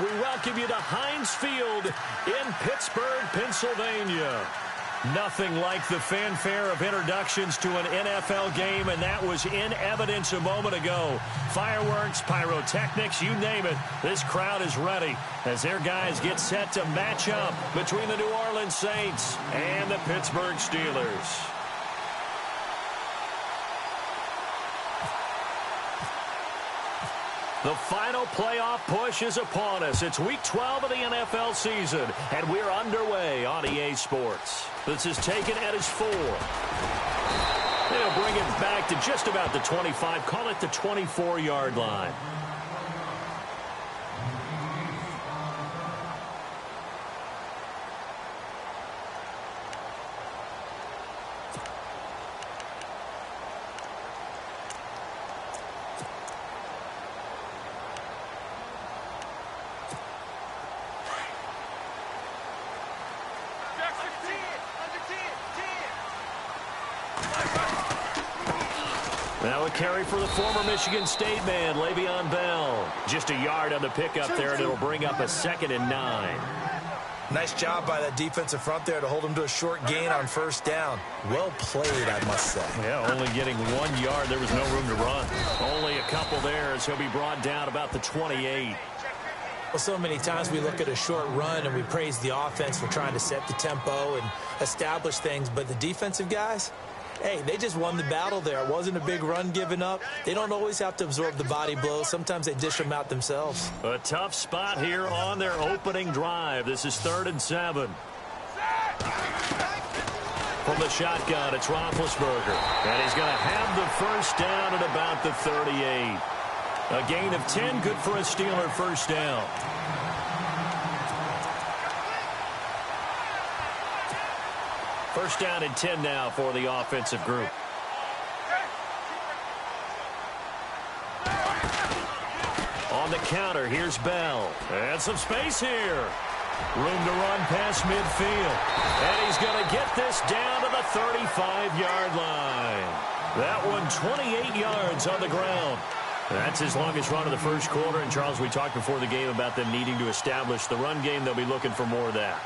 We welcome you to Heinz Field in Pittsburgh, Pennsylvania. Nothing like the fanfare of introductions to an NFL game, and that was in evidence a moment ago. Fireworks, pyrotechnics, you name it. This crowd is ready as their guys get set to match up between the New Orleans Saints and the Pittsburgh Steelers. The final playoff push is upon us. It's Week 12 of the NFL season, and we're underway on EA Sports. This is taken at his 4. They'll bring it back to just about the 25, call it the 24-yard line. Now a carry for the former Michigan State man, Le'Veon Bell. Just a yard on the pickup there, and it'll bring up a 2nd and 9. Nice job by that defensive front there to hold him to a short gain on first down. Well played, I must say. Yeah, only getting 1 yard. There was no room to run. Only a couple there as he'll be brought down about the 28. Well, so many times we look at a short run and we praise the offense for trying to set the tempo and establish things, but the defensive guys, hey, they just won the battle there. It wasn't a big run given up. They don't always have to absorb the body blows. Sometimes they dish them out themselves. A tough spot here on their opening drive. This is 3rd and 7. From the shotgun, it's Roethlisberger. And he's going to have the first down at about the 38. A gain of 10, good for a Steeler first down. First down and 10 now for the offensive group. On the counter, here's Bell. And some space here. Room to run past midfield. And he's going to get this down to the 35-yard line. That one 28 yards on the ground. That's his longest run of the first quarter. And, Charles, we talked before the game about them needing to establish the run game. They'll be looking for more of that.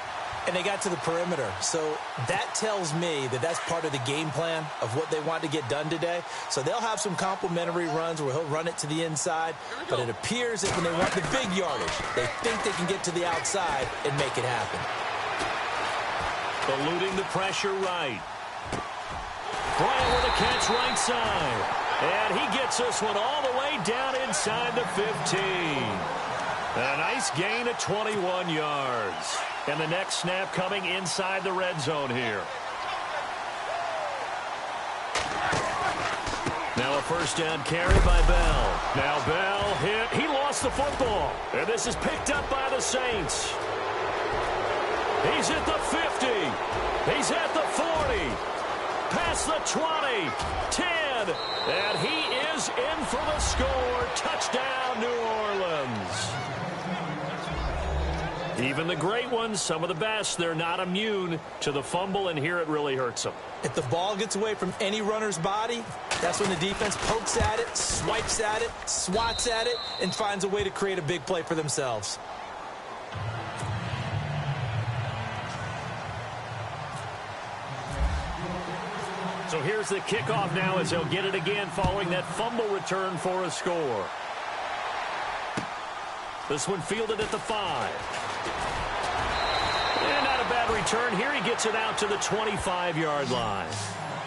And they got to the perimeter. So that tells me that that's part of the game plan of what they want to get done today. So they'll have some complimentary runs where he'll run it to the inside. But it appears that when they want the big yardage, they think they can get to the outside and make it happen. Eluding the pressure right. Bryant with a catch right side. And he gets this one all the way down inside the 15. A nice gain of 21 yards. And the next snap coming inside the red zone here. Now a first down carry by Bell. Now Bell hit. He lost the football. And this is picked up by the Saints. He's at the 50. He's at the 40. Past the 20. 10. And he is in for the score. Touchdown, New Orleans. Even the great ones, some of the best, they're not immune to the fumble, and here it really hurts them. If the ball gets away from any runner's body, that's when the defense pokes at it, swipes at it, swats at it, and finds a way to create a big play for themselves. So here's the kickoff now as they'll get it again following that fumble return for a score. This one fielded at the 5. And not a bad return here. He gets it out to the 25-yard line.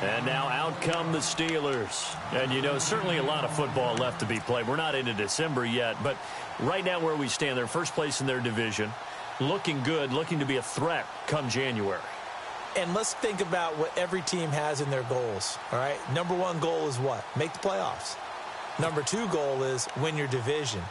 And now out come the Steelers. And, you know, certainly a lot of football left to be played. We're not into December yet, but right now where we stand, they're first place in their division. Looking good, looking to be a threat come January. And let's think about what every team has in their goals, all right? Number 1 goal is what? Make the playoffs. Number 2 goal is win your division.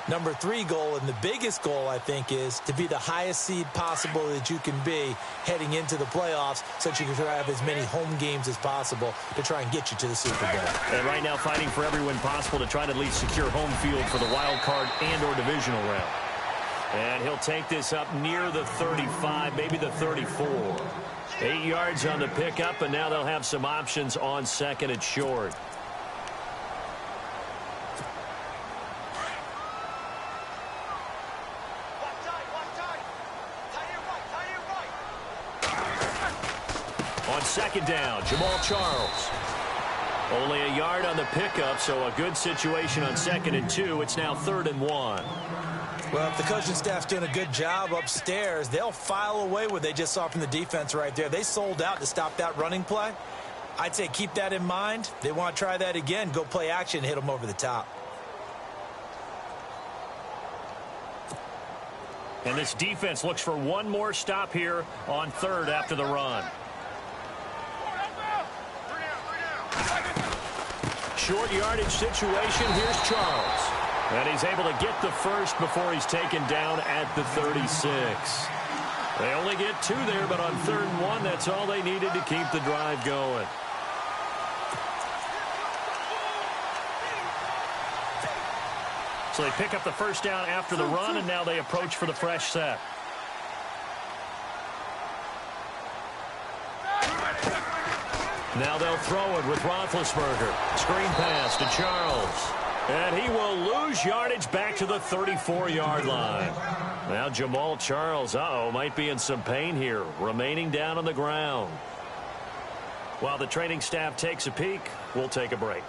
Number 3 goal, and the biggest goal, I think, is to be the highest seed possible that you can be heading into the playoffs so that you can have as many home games as possible to try and get you to the Super Bowl. And right now fighting for every win possible to try to at least secure home field for the wild card and or divisional round. And he'll take this up near the 35, maybe the 34. 8 yards on the pickup, and now they'll have some options on 2nd and short. On second down, Jamal Charles. Only a yard on the pickup, so a good situation on 2nd and 2. It's now 3rd and 1. Well, if the coaching staff's doing a good job upstairs, they'll file away what they just saw from the defense right there. They sold out to stop that running play. I'd say keep that in mind. They want to try that again. Go play action, hit them over the top. And this defense looks for one more stop here on 3rd after the run. Short yardage situation. Here's Charles. And he's able to get the first before he's taken down at the 36. They only get 2 there, but on 3rd and 1, that's all they needed to keep the drive going. So they pick up the first down after the run, and now they approach for the fresh set. Now they'll throw it with Roethlisberger. Screen pass to Charles. And he will lose yardage back to the 34-yard line. Now Jamal Charles, might be in some pain here, remaining down on the ground. While the training staff takes a peek, we'll take a break.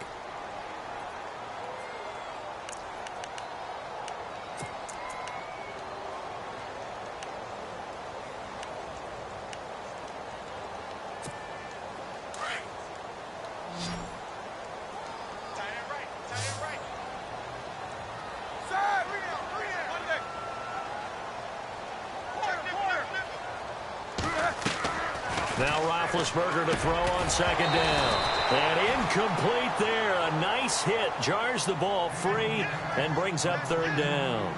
Now Roethlisberger to throw on 2nd down. And incomplete there. A nice hit. Jars the ball free and brings up 3rd down.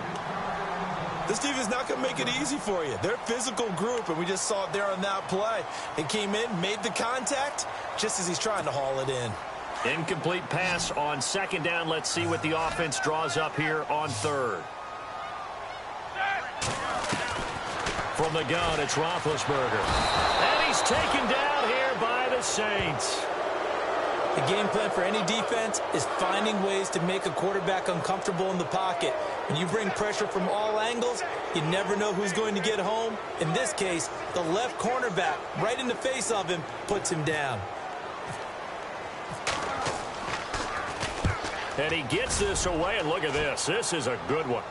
This team is not going to make it easy for you. They're a physical group, and we just saw it there on that play. It came in, made the contact, just as he's trying to haul it in. Incomplete pass on 2nd down. Let's see what the offense draws up here on 3rd. From the gun, it's Roethlisberger. And he's taken down here by the Saints. The game plan for any defense is finding ways to make a quarterback uncomfortable in the pocket. When you bring pressure from all angles, you never know who's going to get home. In this case, the left cornerback, right in the face of him, puts him down. And he gets this away, and look at this. This is a good one.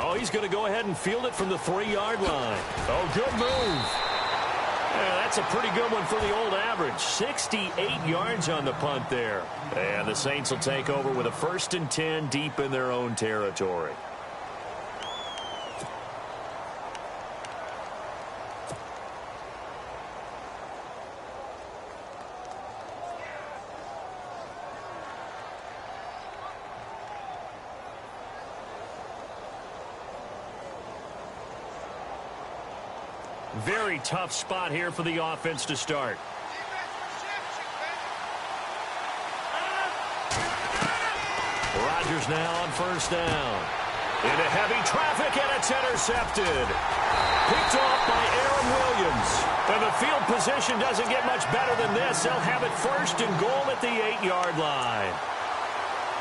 Oh, he's going to go ahead and field it from the 3-yard line. Oh, good move. Yeah, that's a pretty good one for the old average. 68 yards on the punt there. And the Saints will take over with a 1st and 10 deep in their own territory. Very tough spot here for the offense to start. Rodgers now on 1st down. Into heavy traffic, and it's intercepted. Picked off by Aaron Williams. And the field position doesn't get much better than this. They'll have it 1st and goal at the 8-yard line.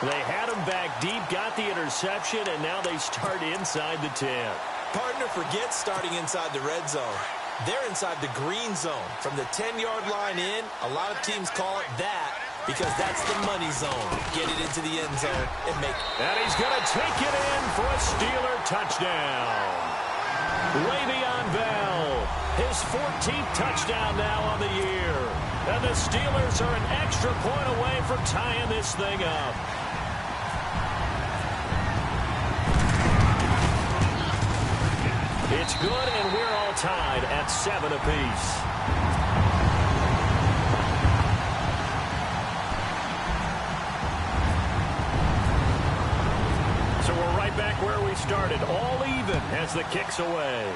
They had him back deep, got the interception, and now they start inside the 10. Partner forgets starting inside the red zone. They're inside the green zone. From the 10-yard line in, a lot of teams call it that because that's the money zone. Get it into the end zone and make it. And he's going to take it in for a Steeler touchdown. Le'Veon Bell, his 14th touchdown now on the year. And the Steelers are an extra point away from tying this thing up. It's good, and we're all tied at 7 apiece. So we're right back where we started, all even as the kick's away.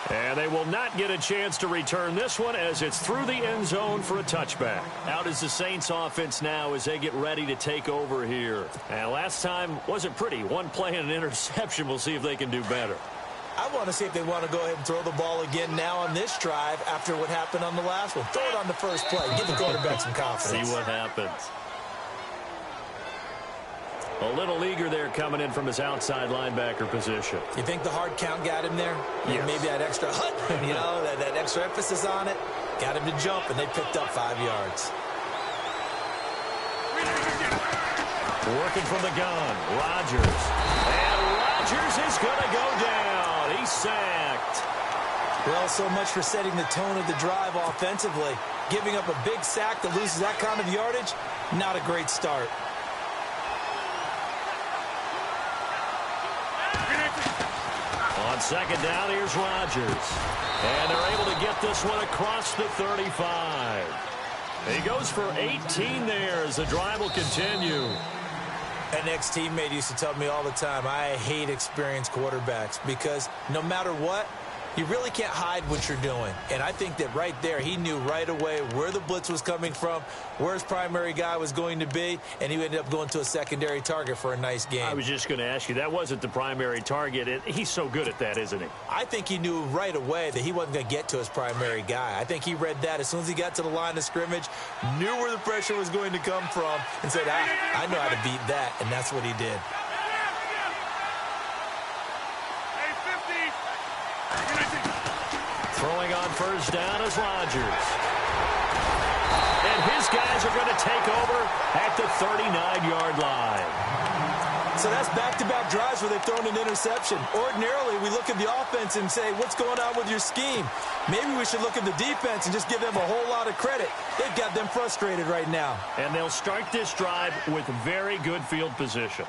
And they will not get a chance to return this one as it's through the end zone for a touchback. Out is the Saints offense now as they get ready to take over here. And last time wasn't pretty. One play and an interception. We'll see if they can do better. I want to see if they want to go ahead and throw the ball again now on this drive after what happened on the last one. Throw it on the first play. Give the quarterback some confidence. See what happens. A little eager there coming in from his outside linebacker position. You think the hard count got him there? Yes. Maybe that extra that extra emphasis on it got him to jump, and they picked up 5 yards. Working from the gun, Rodgers. And Rodgers is going to go down. He's sacked. Well, so much for setting the tone of the drive offensively. Giving up a big sack that loses that kind of yardage, not a great start. On second down, here's Rodgers. And they're able to get this one across the 35. He goes for 18 there as the drive will continue. An ex-teammate used to tell me all the time, I hate experienced quarterbacks because no matter what, you really can't hide what you're doing. And I think that right there, he knew right away where the blitz was coming from, where his primary guy was going to be, and he ended up going to a secondary target for a nice game. I was just going to ask you, that wasn't the primary target. He's so good at that, isn't he? I think he knew right away that he wasn't going to get to his primary guy. I think he read that as soon as he got to the line of scrimmage, knew where the pressure was going to come from, and said, I know how to beat that, and that's what he did. Throwing on first down is Rodgers. And his guys are going to take over at the 39-yard line. So that's back-to-back drives where they've thrown an interception. Ordinarily, we look at the offense and say, what's going on with your scheme? Maybe we should look at the defense and just give them a whole lot of credit. They've got them frustrated right now. And they'll start this drive with very good field position.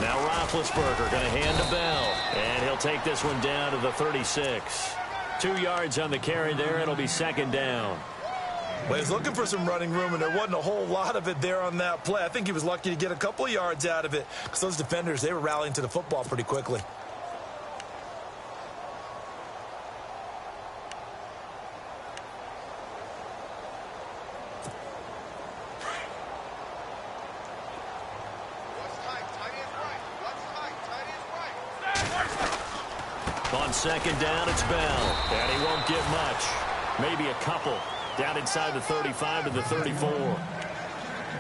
Now Roethlisberger going to hand to Bell. And he'll take this one down to the 36. 2 yards on the carry there. It'll be second down. Well, he's looking for some running room, and there wasn't a whole lot of it there on that play. I think he was lucky to get a couple of yards out of it because those defenders, they were rallying to the football pretty quickly. On second down, it's Bell. And he won't get much. Maybe a couple. Down inside the 35 to the 34.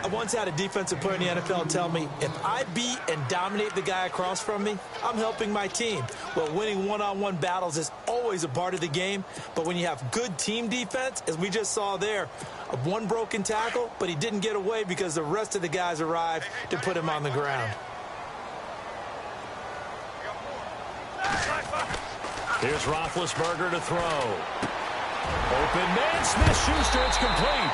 I once had a defensive player in the NFL tell me, if I beat and dominate the guy across from me, I'm helping my team. Well, winning one-on-one battles is always a part of the game. But when you have good team defense, as we just saw there, one broken tackle, but he didn't get away because the rest of the guys arrived to put him on the ground. Here's Roethlisberger to throw. Open man, Smith-Schuster, it's complete.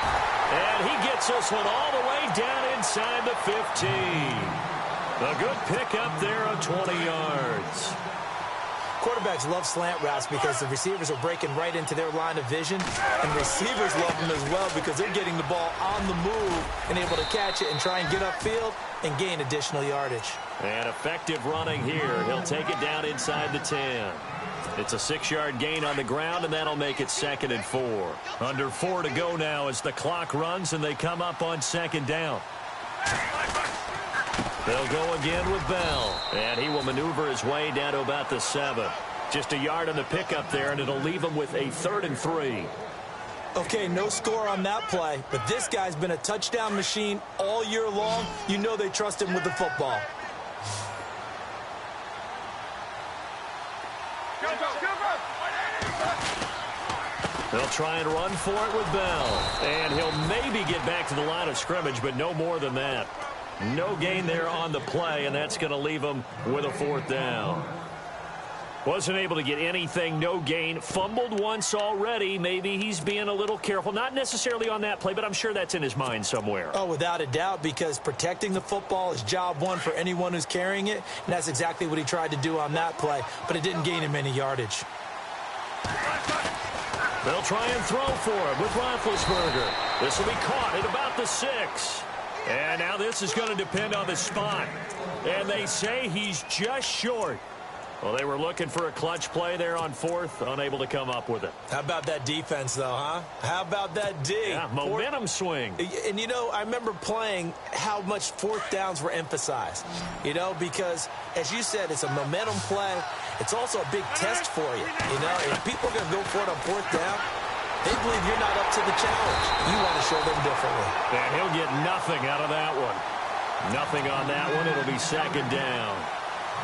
And he gets this one all the way down inside the 15. A good pickup there of 20 yards. Quarterbacks love slant routes because the receivers are breaking right into their line of vision, and receivers love them as well because they're getting the ball on the move and able to catch it and try and get upfield and gain additional yardage. And effective running here. He'll take it down inside the 10. It's a 6-yard gain on the ground, and that'll make it 2nd and 4. Under 4 to go now as the clock runs, and they come up on second down. They'll go again with Bell, and he will maneuver his way down to about the 7. Just a yard on the pickup there, and it'll leave him with a 3rd and 3. Okay, no score on that play, but this guy's been a touchdown machine all year long. You know they trust him with the football. They'll try and run for it with Bell. And he'll maybe get back to the line of scrimmage, but no more than that. No gain there on the play, and that's going to leave him with a 4th down. Wasn't able to get anything, no gain. Fumbled once already. Maybe he's being a little careful. Not necessarily on that play, but I'm sure that's in his mind somewhere. Oh, without a doubt, because protecting the football is job one for anyone who's carrying it, and that's exactly what he tried to do on that play, but it didn't gain him any yardage. They'll try and throw for him with Roethlisberger. This will be caught at about the 6. And now this is going to depend on the spot. And they say he's just short. Well, they were looking for a clutch play there on 4th, unable to come up with it. How about that defense, though, huh? How about that D? Yeah, momentum swing. And, you know, I remember playing how much 4th downs were emphasized, you know, because, as you said, it's a momentum play. It's also a big test for you, you know. If people are going to go for it on 4th down, They believe you're not up to the challenge. You want to show them differently. And he'll get nothing out of that one. Nothing on that one. It'll be second down.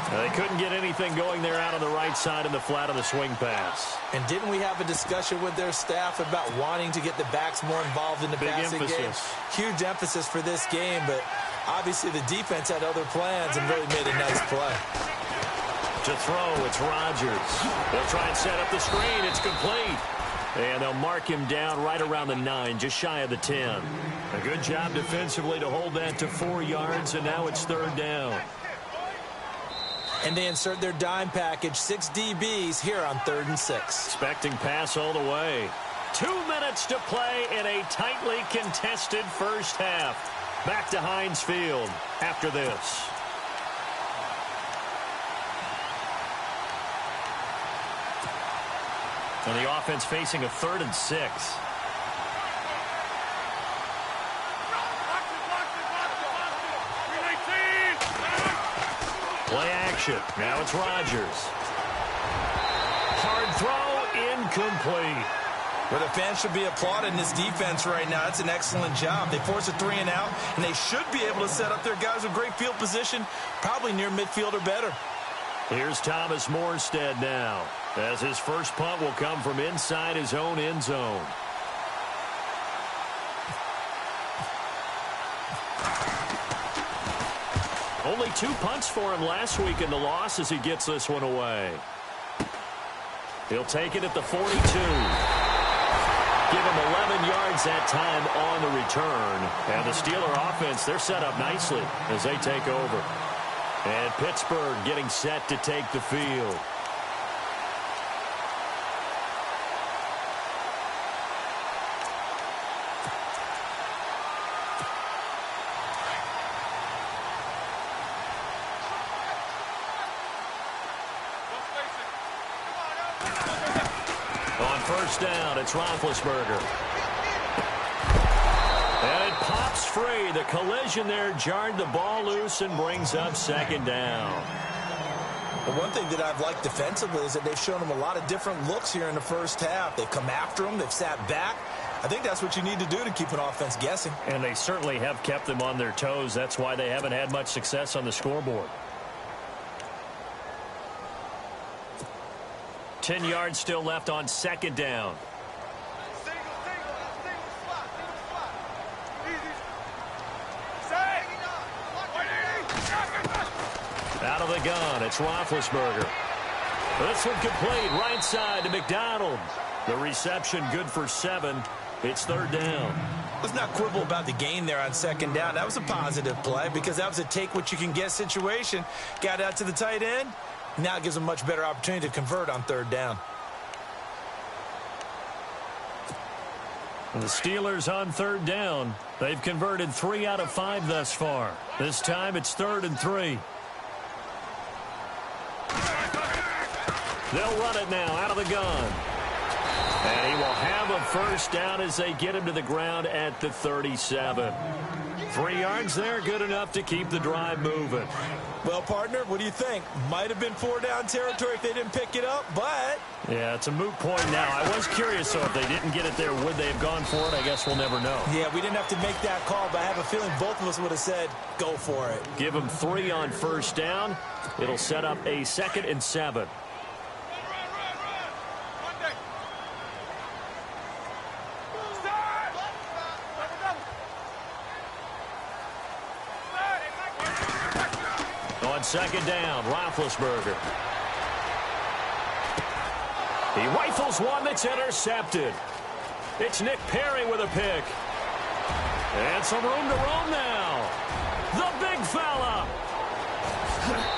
They couldn't get anything going there out on the right side in the flat of the swing pass. And didn't we have a discussion with their staff about wanting to get the backs more involved in the passing game? Huge emphasis for this game, but obviously the defense had other plans and really made a nice play. To throw, it's Rodgers. They'll try and set up the screen. It's complete. And they'll mark him down right around the 9, just shy of the 10. A good job defensively to hold that to 4 yards, and now it's third down. And they insert their dime package, 6 DBs here on 3rd and 6. Expecting pass all the way. 2 minutes to play in a tightly contested first half. Back to Heinz Field after this. And the offense facing a 3rd and 6. Play action. Now it's Rodgers. Hard throw, incomplete. Well, the fans should be applauding this defense right now. It's an excellent job. They force a 3 and out, and they should be able to set up their guys with great field position, probably near midfield or better. Here's Thomas Morstead now, as his first punt will come from inside his own end zone. Only 2 punts for him last week in the loss as he gets this one away. He'll take it at the 42. Give him 11 yards that time on the return. And the Steeler offense, they're set up nicely as they take over. And Pittsburgh getting set to take the field. On first down, it's Roethlisberger. And it pops free. The collision there jarred the ball loose and brings up second down. But one thing that I've liked defensively is that they've shown them a lot of different looks here in the first half. They've come after them. They've sat back. I think that's what you need to do to keep an offense guessing. And they certainly have kept them on their toes. That's why they haven't had much success on the scoreboard. 10 yards still left on second down. Out of the gun, it's Roethlisberger. This one complete, right side to McDonald. The reception good for 7. It's third down. Let's not quibble about the gain there on second down. That was a positive play because that was a take-what-you-can-get situation. Got out to the tight end. Now it gives them a much better opportunity to convert on third down. The Steelers on third down. They've converted 3 out of 5 thus far. This time it's 3rd and 3. They'll run it now out of the gun. And he will have a first down as they get him to the ground at the 37. 3 yards there, good enough to keep the drive moving. Well, partner, what do you think? Might have been 4-down territory if they didn't pick it up, but... Yeah, it's a moot point now. I was curious, though, if they didn't get it there, would they have gone for it? I guess we'll never know. Yeah, we didn't have to make that call, but I have a feeling both of us would have said, go for it. Give them 3 on first down. It'll set up a 2nd and 7. On second down, Roethlisberger. He rifles one that's intercepted. It's Nick Perry with a pick. And some room to roam now. The big fella.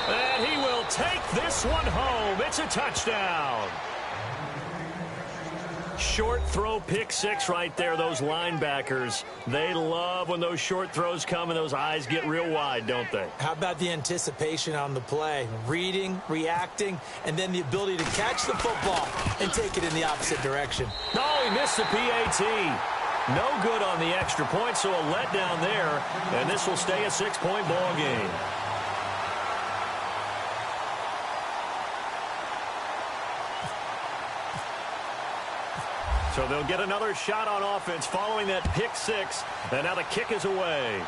And he will take this one home. It's a touchdown. Short throw, pick 6 right there. Those linebackers, they love when those short throws come and those eyes get real wide, don't they? How about the anticipation on the play? Reading, reacting, and then the ability to catch the football and take it in the opposite direction. No, he missed the PAT. No good on the extra point, so a letdown there, and this will stay a 6-point ball game. So they'll get another shot on offense following that pick six. And now the kick is away.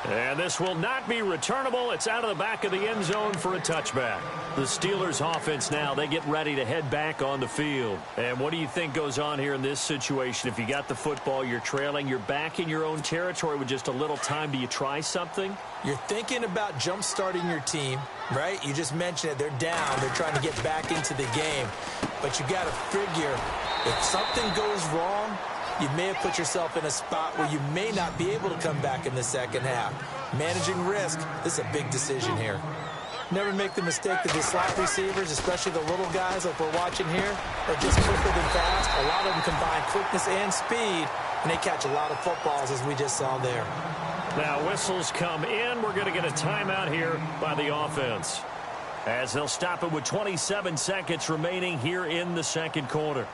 And this will not be returnable. It's out of the back of the end zone for a touchback. The Steelers offense now, they get ready to head back on the field. And what do you think goes on here in this situation? If you got the football, you're trailing, you're back in your own territory with just a little time. Do you try something? You're thinking about jump-starting your team, right? You just mentioned it. They're down. They're trying to get back into the game. But you got to figure if something goes wrong, you may have put yourself in a spot where you may not be able to come back in the second half. Managing risk, this is a big decision here. Never make the mistake that the slot receivers, especially the little guys like we're watching here, are just quicker than fast. A lot of them combine quickness and speed, and they catch a lot of footballs, as we just saw there. Now whistles come in. We're going to get a timeout here by the offense, as they'll stop it with 27 seconds remaining here in the second quarter.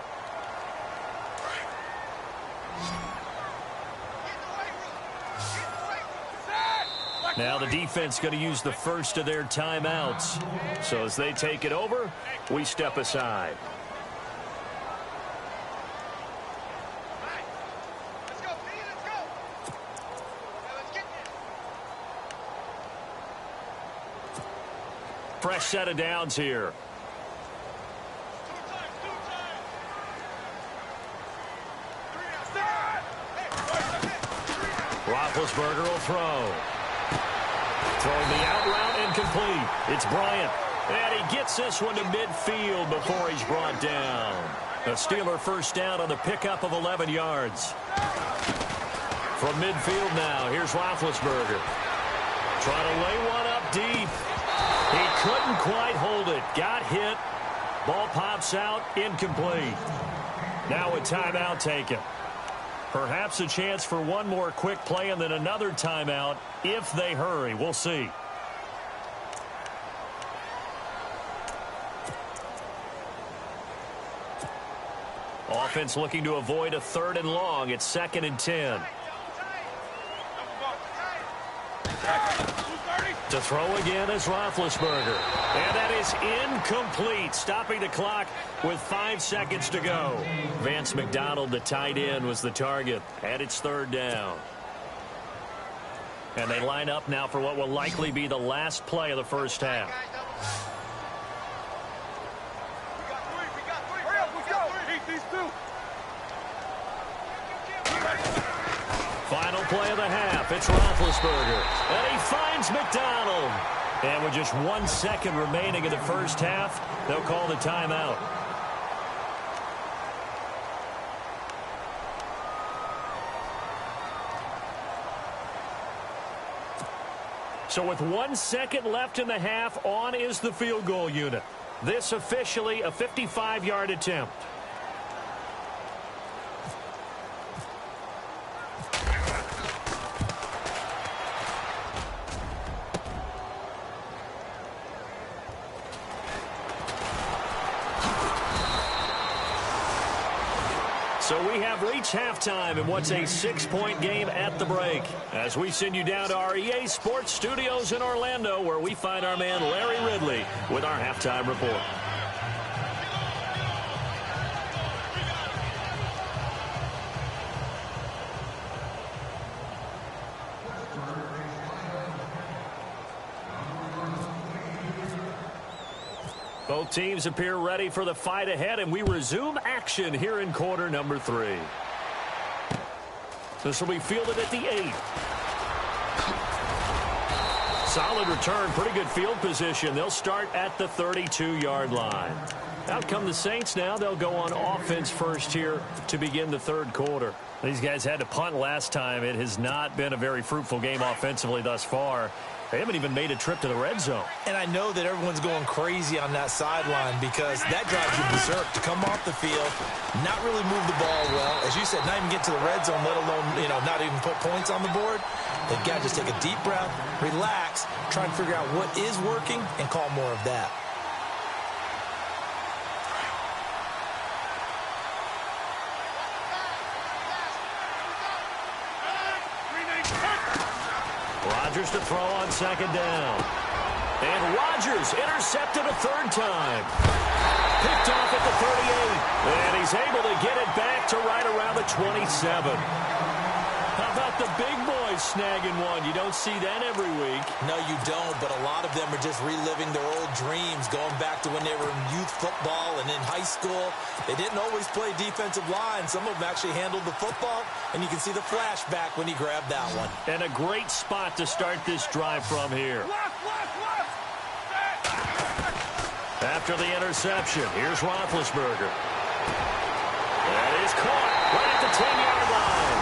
Now the defense going to use the first of their timeouts. So as they take it over, we step aside. Fresh set of downs here. Roethlisberger will throw. Throwing the out route incomplete. It's Bryant. And he gets this one to midfield before he's brought down. A Steeler first down on the pickup of 11 yards. From midfield now, here's Roethlisberger. Trying to lay one up deep. He couldn't quite hold it. Got hit. Ball pops out. Incomplete. Now a timeout taken. Perhaps a chance for one more quick play and then another timeout if they hurry. We'll see. Offense looking to avoid a 3rd and long. It's 2nd and 10. To throw again is Roethlisberger. And that is incomplete, stopping the clock with 5 seconds to go. Vance McDonald, the tight end, was the target, and it's 3rd down. And they line up now for what will likely be the last play of the first half. Final play of the half. It's Roethlisberger. And he finds McDonald. And with just 1 second remaining in the first half, they'll call the timeout. So with 1 second left in the half, on is the field goal unit. This officially a 55-yard attempt. So we have reached halftime in what's a 6-point game at the break. As we send you down to our EA Sports Studios in Orlando, where we find our man Larry Ridley with our halftime report. Both teams appear ready for the fight ahead, and we resume action here in quarter number 3. This will be fielded at the 8. Solid return, pretty good field position. They'll start at the 32-yard line. Out come the Saints now. They'll go on offense first here to begin the 3rd quarter. These guys had to punt last time. It has not been a very fruitful game offensively thus far. They haven't even made a trip to the red zone. And I know that everyone's going crazy on that sideline because that drives you berserk to come off the field, not really move the ball well. As you said, not even get to the red zone, let alone, not even put points on the board. They've got to just take a deep breath, relax, try and figure out what is working and call more of that. Rodgers to throw on 2nd down. And Rodgers intercepted a 3rd time. Picked off at the 38. And he's able to get it back to right around the 27. How about the big boys snagging one? You don't see that every week. No, you don't, but a lot of them are just reliving their old dreams, going back to when they were in youth football and in high school. They didn't always play defensive line. Some of them actually handled the football, and you can see the flashback when he grabbed that one. And a great spot to start this drive from here. After the interception, here's Roethlisberger. That is caught right at the 10-yard line.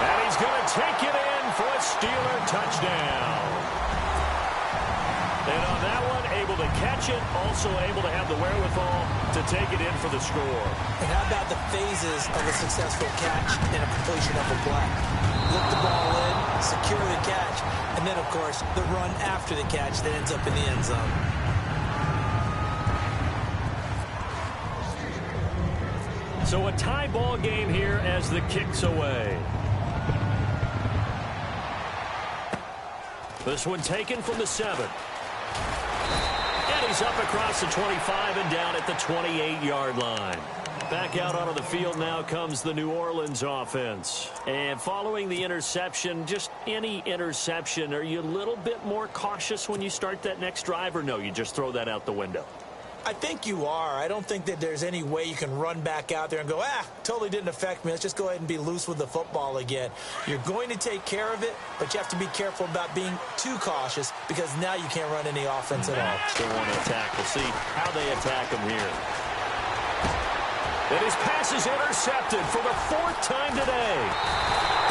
And he's going to take it in for a Steeler touchdown. And on that one, able to catch it, also able to have the wherewithal to take it in for the score. And how about the phases of a successful catch and a completion of a play? Look the ball in, secure the catch, and then, of course, the run after the catch that ends up in the end zone. So a tie ball game here as the kick's away. This one taken from the 7. And he's up across the 25 and down at the 28-yard line. Back out onto the field now comes the New Orleans offense. And following the interception, just any interception, are you a little bit more cautious when you start that next drive, or no, you just throw that out the window? I think you are. I don't think that there's any way you can run back out there and go, totally didn't affect me. Let's just go ahead and be loose with the football again. You're going to take care of it, but you have to be careful about being too cautious because now you can't run any offense at all. Still want to attack. We'll see how they attack him here. And his pass is intercepted for the 4th time today.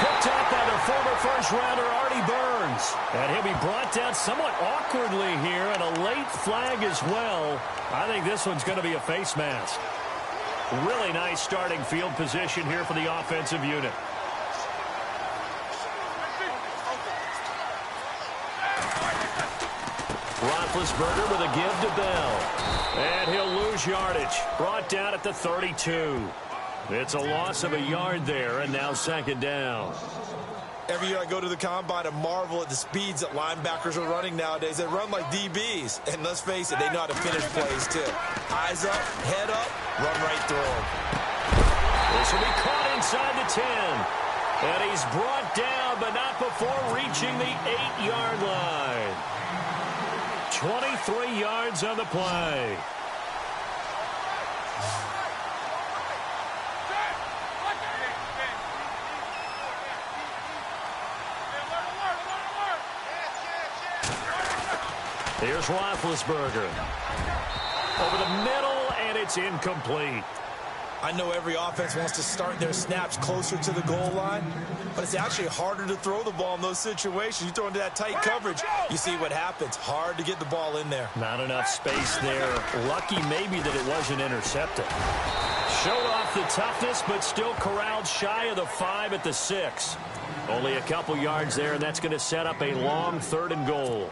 Picked up by the former first-rounder Artie Burns. And he'll be brought down somewhat awkwardly here, and a late flag as well. I think this one's going to be a face mask. Really nice starting field position here for the offensive unit. Roethlisberger with a give to Bell. And he'll lose yardage. Brought down at the 32. It's a loss of a yard there, and now 2nd down. Every year I go to the combine and marvel at the speeds that linebackers are running nowadays. They run like DBs. And let's face it, they know how to finish plays too. Eyes up, head up, run right through them. This will be caught inside the 10. And he's brought down, but not before reaching the 8-yard line. 23 yards on the play. Here's Roethlisberger. Over the middle, and it's incomplete. I know every offense wants to start their snaps closer to the goal line, but it's actually harder to throw the ball in those situations. You throw into that tight coverage, you see what happens. Hard to get the ball in there. Not enough space there. Lucky maybe that it wasn't intercepted. Showed off the toughness, but still corralled shy of the 5 at the 6. Only a couple yards there, and that's going to set up a long 3rd and goal.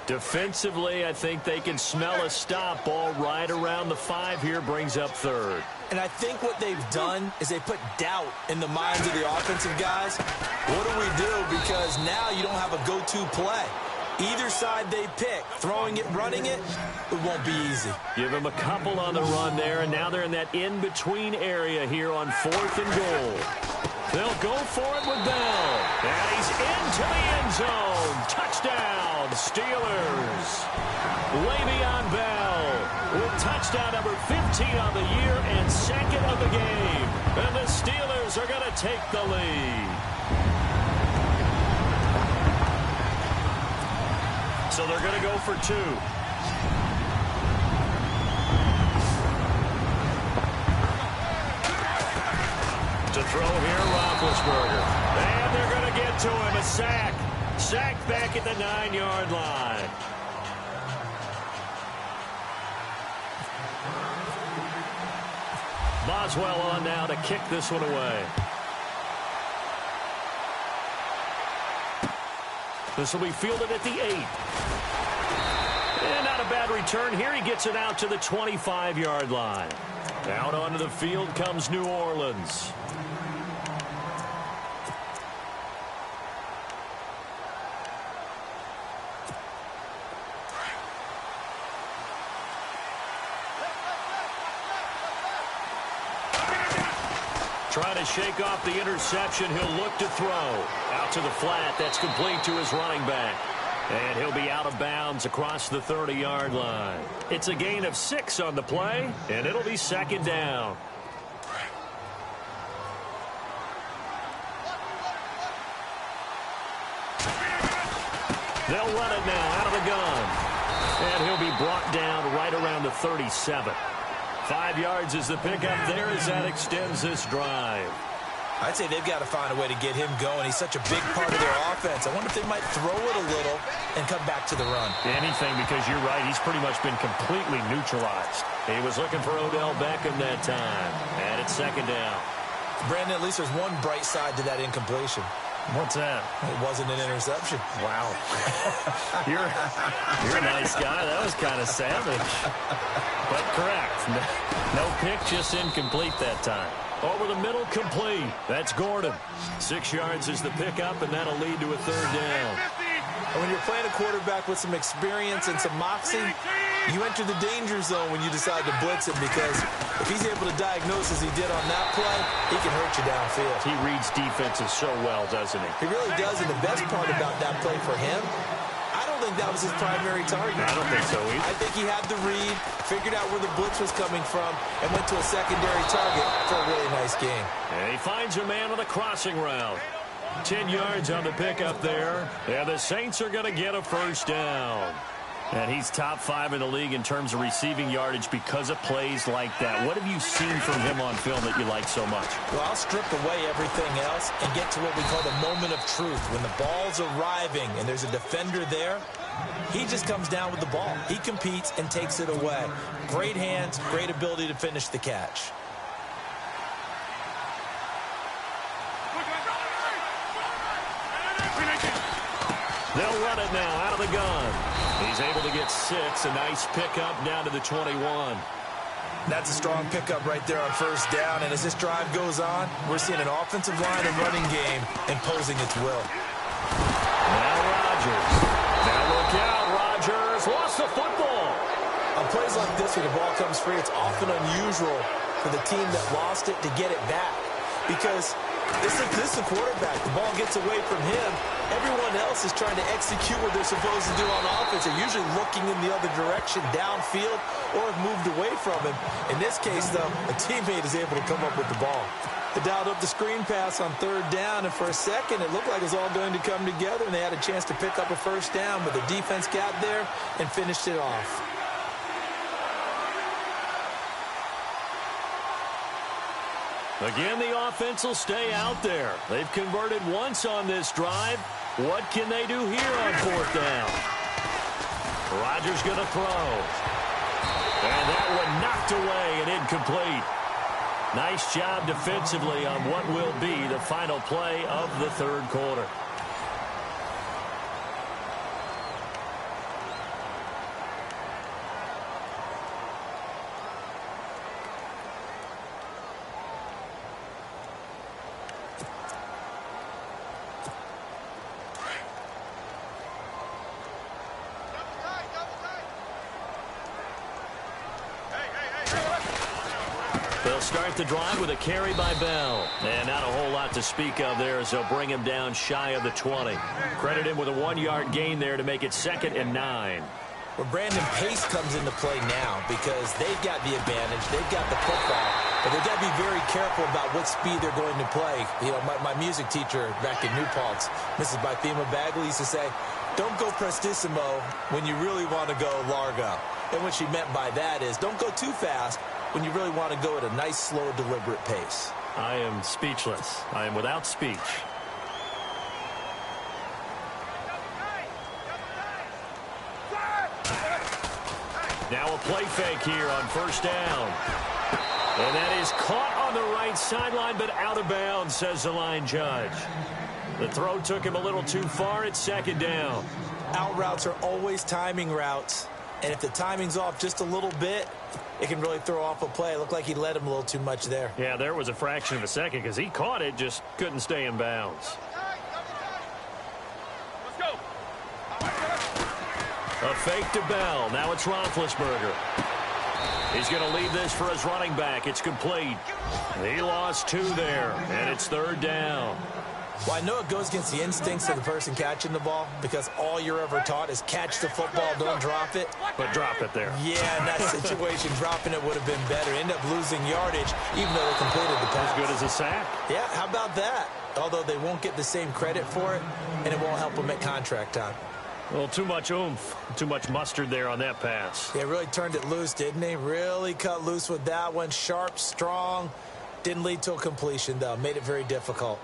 Defensively, I think they can smell a stop. Ball right around the 5 here, brings up 3rd. And I think what they've done is they put doubt in the minds of the offensive guys. What do we do? Because now you don't have a go-to play. Either side they pick, throwing it, running it, it won't be easy. Give them a couple on the run there, and now they're in that in-between area here on 4th and goal. They'll go for it with Bell. And he's into the end zone. Touchdown, Steelers. Le'Veon Bell with touchdown number 15 on the year and 2nd of the game. And the Steelers are going to take the lead. So they're going to go for 2. To throw here, Roethlisberger. And they're going to get to him. A sack. Sacked back at the 9-yard line. Boswell on now to kick this one away. This will be fielded at the 8. And not a bad return here. He gets it out to the 25-yard line. Out onto the field comes New Orleans. Trying to shake off the interception. He'll look to throw. Out to the flat. That's complete to his running back. And he'll be out of bounds across the 30-yard line. It's a gain of 6 on the play, and it'll be second down. They'll run it now out of the gun. And he'll be brought down right around the 37. 5 yards is the pickup there as that extends this drive. I'd say they've got to find a way to get him going. He's such a big part of their offense. I wonder if they might throw it a little and come back to the run. Anything, because you're right. He's pretty much been completely neutralized. He was looking for Odell Beckham that time. And it's second down. Brandon, at least there's one bright side to that incompletion. What's that? It wasn't an interception. Wow. You're a nice guy. That was kind of savage. But correct. No pick, just incomplete that time. Over the middle, complete. That's Gordon. 6 yards is the pickup, and that'll lead to a third down. And when you're playing a quarterback with some experience and some moxie, you enter the danger zone when you decide to blitz him, because if he's able to diagnose as he did on that play, he can hurt you downfield. He reads defenses so well, doesn't he? He really does, and the best part about that play for him, I don't think that was his primary target. I don't think so either. I think he had the read, figured out where the blitz was coming from, and went to a secondary target for a really nice game. And he finds a man on a crossing route. 10 yards on the pickup there. And the Saints are going to get a first down. And he's top 5 in the league in terms of receiving yardage because of plays like that. What have you seen from him on film that you like so much? Well, I'll strip away everything else and get to what we call the moment of truth. When the ball's arriving and there's a defender there, he just comes down with the ball. He competes and takes it away. Great hands, great ability to finish the catch. They'll run it now out of the gun. He's able to get 6. A nice pickup down to the 21. That's a strong pickup right there on first down. And as this drive goes on, we're seeing an offensive line and running game imposing its will. Now Rodgers. Now look out. Rodgers lost the football. On plays like this where the ball comes free, it's often unusual for the team that lost it to get it back. Because this is the quarterback. The ball gets away from him. Everyone else is trying to execute what they're supposed to do on offense. They're usually looking in the other direction, downfield, or have moved away from him. In this case, though, a teammate is able to come up with the ball. They dialed up the screen pass on third down, and for a second, it looked like it was all going to come together, and they had a chance to pick up a first down, but the defense got there and finished it off. Again, the offense will stay out there. They've converted once on this drive. What can they do here on fourth down? Rodgers going to throw. And that one knocked away and incomplete. Nice job defensively on what will be the final play of the third quarter. They'll start the drive with a carry by Bell. And not a whole lot to speak of there as they'll bring him down shy of the 20. Credit him with a 1-yard gain there to make it 2nd and 9. Well, Brandon, pace comes into play now because they've got the advantage. They've got the football. But they've got to be very careful about what speed they're going to play. You know, my music teacher back in New Paltz, Mrs. Bythema Bagley, used to say, don't go prestissimo when you really want to go largo. And what she meant by that is don't go too fast when you really want to go at a nice, slow, deliberate pace. I am speechless. I am without speech. Now a play fake here on first down. And that is caught on the right sideline, but out of bounds, says the line judge. The throw took him a little too far. It's 2nd down. Out routes are always timing routes. And if the timing's off just a little bit, it can really throw off a play. It looked like he led him a little too much there. Yeah, there was a fraction of a second because he caught it, just couldn't stay in bounds. Let's go. A fake to Bell. Now it's Roethlisberger. He's going to leave this for his running back. It's complete. He lost 2 there, and it's 3rd down. Well, I know it goes against the instincts of the person catching the ball because all you're ever taught is catch the football, don't drop it. But drop it there. Yeah, in that situation, dropping it would have been better. End up losing yardage, even though they completed the pass. As good as a sack. Yeah, how about that? Although they won't get the same credit for it, and it won't help them at contract time. Well, too much oomph, too much mustard there on that pass. They really turned it loose, didn't they? Really cut loose with that one. Sharp, strong. Didn't lead to a completion, though. Made it very difficult.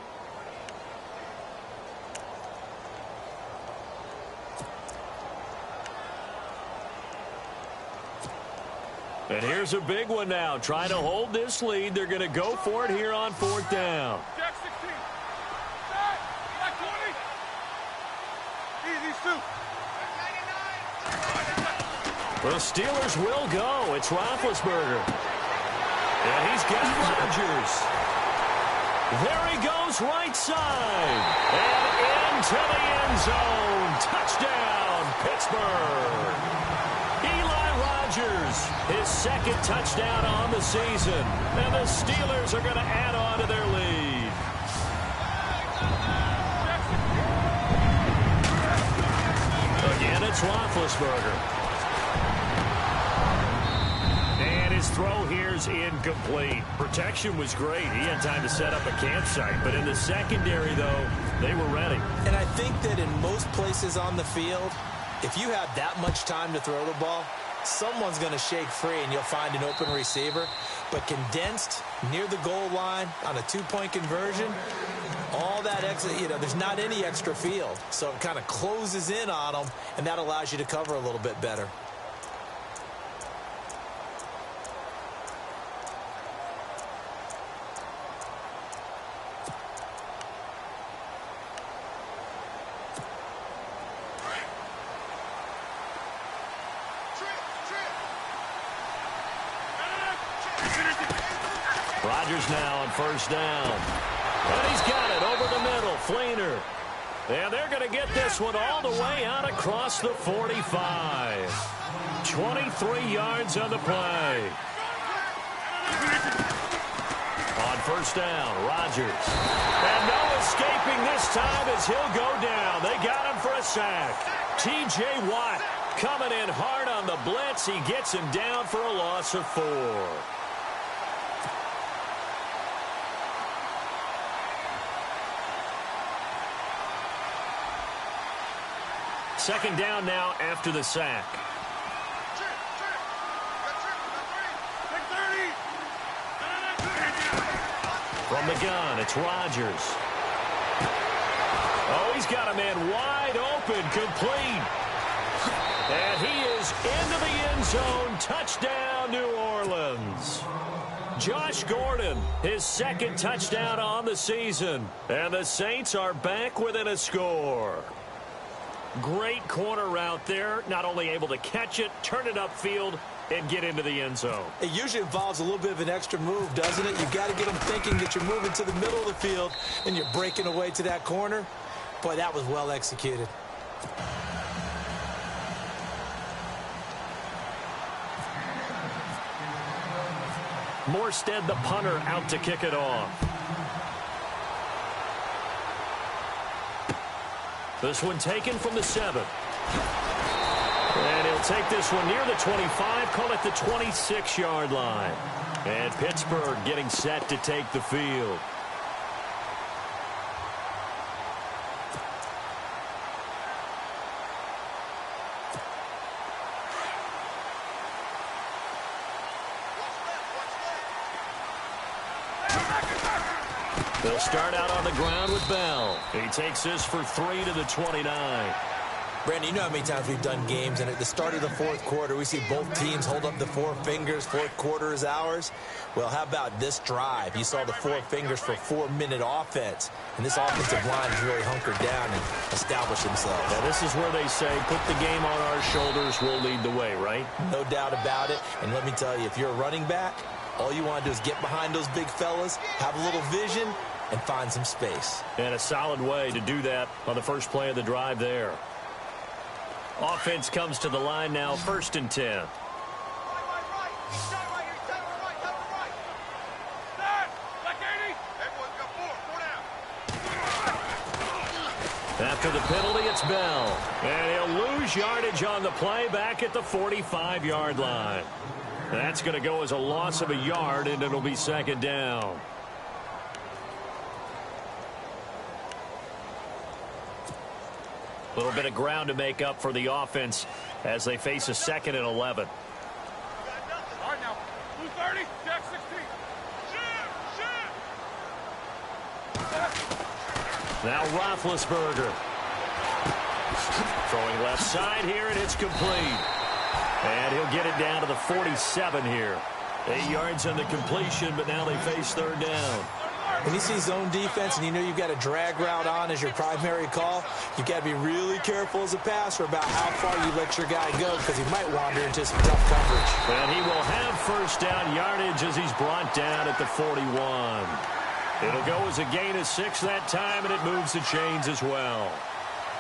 And here's a big one now. Trying to hold this lead. They're going to go for it here on 4th down. Jack 16. Jack 20. Easy, Sue. The Steelers will go. It's Roethlisberger. And he's got Rodgers. There he goes right side. And into the end zone. Touchdown, Pittsburgh. Rodgers, his 2nd touchdown on the season. And the Steelers are going to add on to their lead. Again, it's Roethlisberger. And his throw here's incomplete. Protection was great. He had time to set up a campsite. But in the secondary, though, they were ready. And I think that in most places on the field, if you have that much time to throw the ball, someone's going to shake free and you'll find an open receiver. But condensed near the goal line on a 2-point conversion, all that extra, there's not any extra field. So it kind of closes in on them, and that allows you to cover a little bit better. Rodgers now on 1st down. And he's got it over the middle. Fleener. And they're going to get this one all the way out across the 45. 23 yards on the play. On 1st down, Rodgers. And no escaping this time as he'll go down. They got him for a sack. T.J. Watt coming in hard on the blitz. He gets him down for a loss of 4. 2nd down now after the sack. From the gun, it's Rodgers. Oh, he's got a man wide open, complete. And he is into the end zone. Touchdown, New Orleans. Josh Gordon, his 2nd touchdown on the season. And the Saints are back within a score. Great corner route there. Not only able to catch it, turn it upfield, and get into the end zone. It usually involves a little bit of an extra move, doesn't it? You've got to get them thinking that you're moving to the middle of the field and you're breaking away to that corner. Boy, that was well executed. Morstead, the punter, out to kick it off. This one taken from the 7. And he'll take this one near the 25, call it the 26-yard line. And Pittsburgh getting set to take the field. They'll start out on the ground with Bell. He takes this for 3 to the 29. Brandon, you know how many times we've done games, and at the start of the 4th quarter, we see both teams hold up the 4 fingers. 4th quarter is ours. Well, how about this drive? You saw the 4 fingers for 4-minute offense, and this offensive line has really hunkered down and established themselves. Now, this is where they say, put the game on our shoulders, we'll lead the way, right? No doubt about it. And let me tell you, if you're a running back, all you want to do is get behind those big fellas, have a little vision, and find some space. And a solid way to do that on the first play of the drive there. Offense comes to the line now, 1st and 10. Shot right here. Shot over right. Shot over right. Set. Like 80. Everyone's got four. 4 down. After the penalty, it's Bell. And he'll lose yardage on the play back at the 45-yard line. That's going to go as a loss of a yard, and it'll be second down. A little bit of ground to make up for the offense as they face a 2nd and 11. All right, now. 230. Jack 16. Now Roethlisberger. Throwing left side here, and it's complete. And he'll get it down to the 47 here. 8 yards on the completion, but now they face third down. When you see zone defense and you know you've got a drag route on as your primary call, you've got to be really careful as a passer about how far you let your guy go because he might wander into some tough coverage. And he will have first down yardage as he's brought down at the 41. It'll go as a gain of 6 that time, and it moves the chains as well.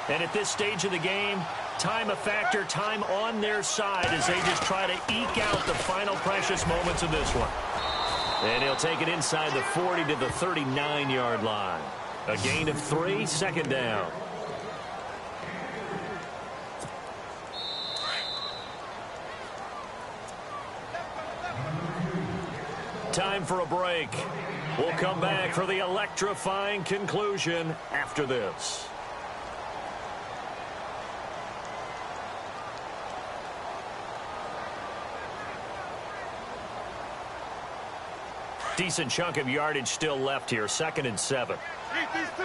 And at this stage of the game, time a factor, time on their side as they just try to eke out the final precious moments of this one. And he'll take it inside the 40 to the 39-yard line. A gain of 3, second down. Time for a break. We'll come back for the electrifying conclusion after this. Decent chunk of yardage still left here. 2nd and 7. Keep these 2.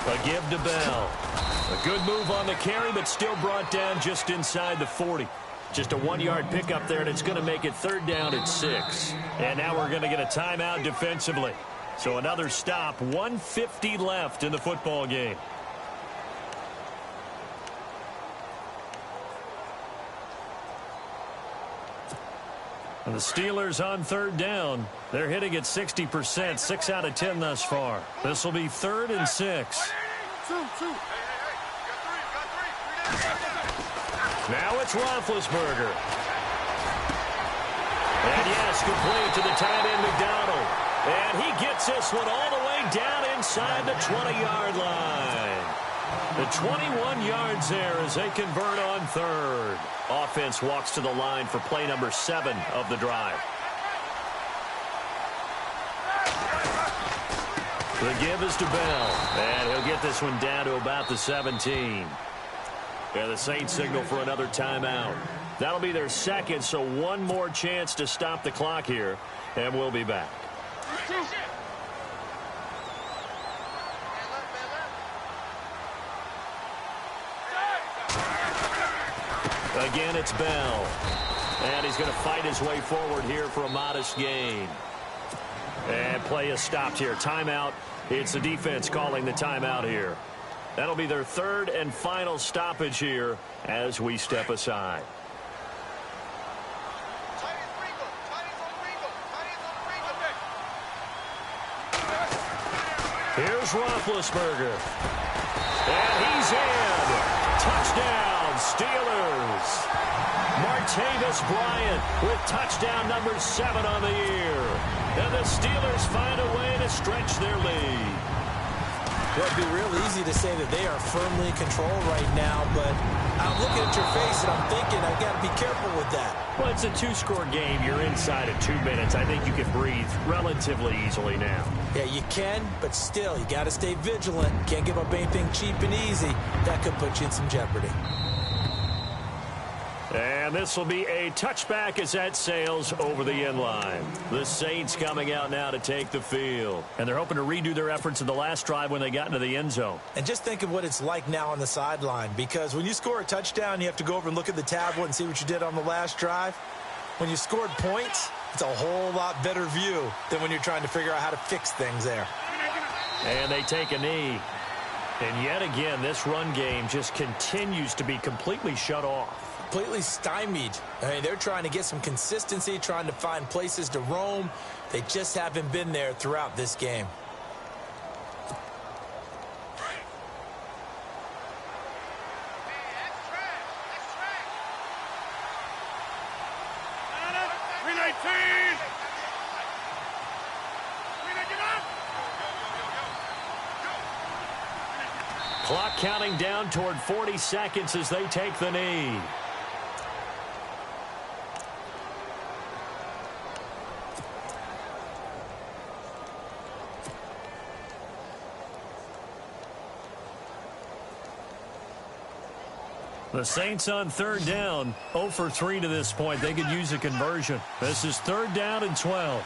A give to Bell. A good move on the carry, but still brought down just inside the 40. Just a 1-yard pickup there, and it's going to make it third down at 6. And now we're going to get a timeout defensively. So another stop. 1:50 left in the football game. And the Steelers on third down. They're hitting at 60%, 6 out of 10 thus far. This will be 3rd and 6. 2. Now it's Roethlisberger. And yes, complete to the tight end McDonald. And he gets this one all the way down inside the 20-yard line. The 21 yards there as they convert on 3rd. Offense walks to the line for play number 7 of the drive. The give is to Bell. And he'll get this one down to about the 17. Yeah, the Saints signal for another timeout. That'll be their 2nd, so one more chance to stop the clock here. And we'll be back. Again, it's Bell. And he's going to fight his way forward here for a modest gain. And play is stopped here. Timeout. It's the defense calling the timeout here. That'll be their 3rd and final stoppage here as we step aside. Here's Roethlisberger. And he's in. Touchdown, Steelers. Martavis Bryant with touchdown number 7 on the year. And the Steelers find a way to stretch their lead. Well, it'd be real easy to say that they are firmly in control right now, but I'm looking at your face and I'm thinking I've got to be careful with that. Well, it's a 2-score game. You're inside of 2 minutes. I think you can breathe relatively easily now. Yeah, you can, but still, you got to stay vigilant. Can't give up anything cheap and easy. That could put you in some jeopardy. And this will be a touchback as that sails over the end line. The Saints coming out now to take the field. And they're hoping to redo their efforts in the last drive when they got into the end zone. And just think of what it's like now on the sideline, because when you score a touchdown, you have to go over and look at the tablet and see what you did on the last drive. When you scored points, it's a whole lot better view than when you're trying to figure out how to fix things there. And they take a knee. And yet again, this run game just continues to be completely shut off. Completely stymied. I mean, they're trying to get some consistency, trying to find places to roam. They just haven't been there throughout this game. Clock counting down toward 40 seconds as they take the knee. The Saints on third down, 0 for 3 to this point. They could use a conversion. This is third down and 12.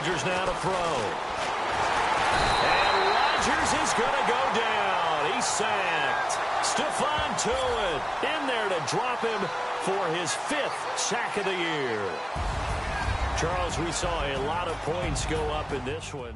Rodgers now to throw. And Rodgers is going to go down. He's sacked. Stephon Tuitt in there to drop him for his 5th sack of the year. Charles, we saw a lot of points go up in this one.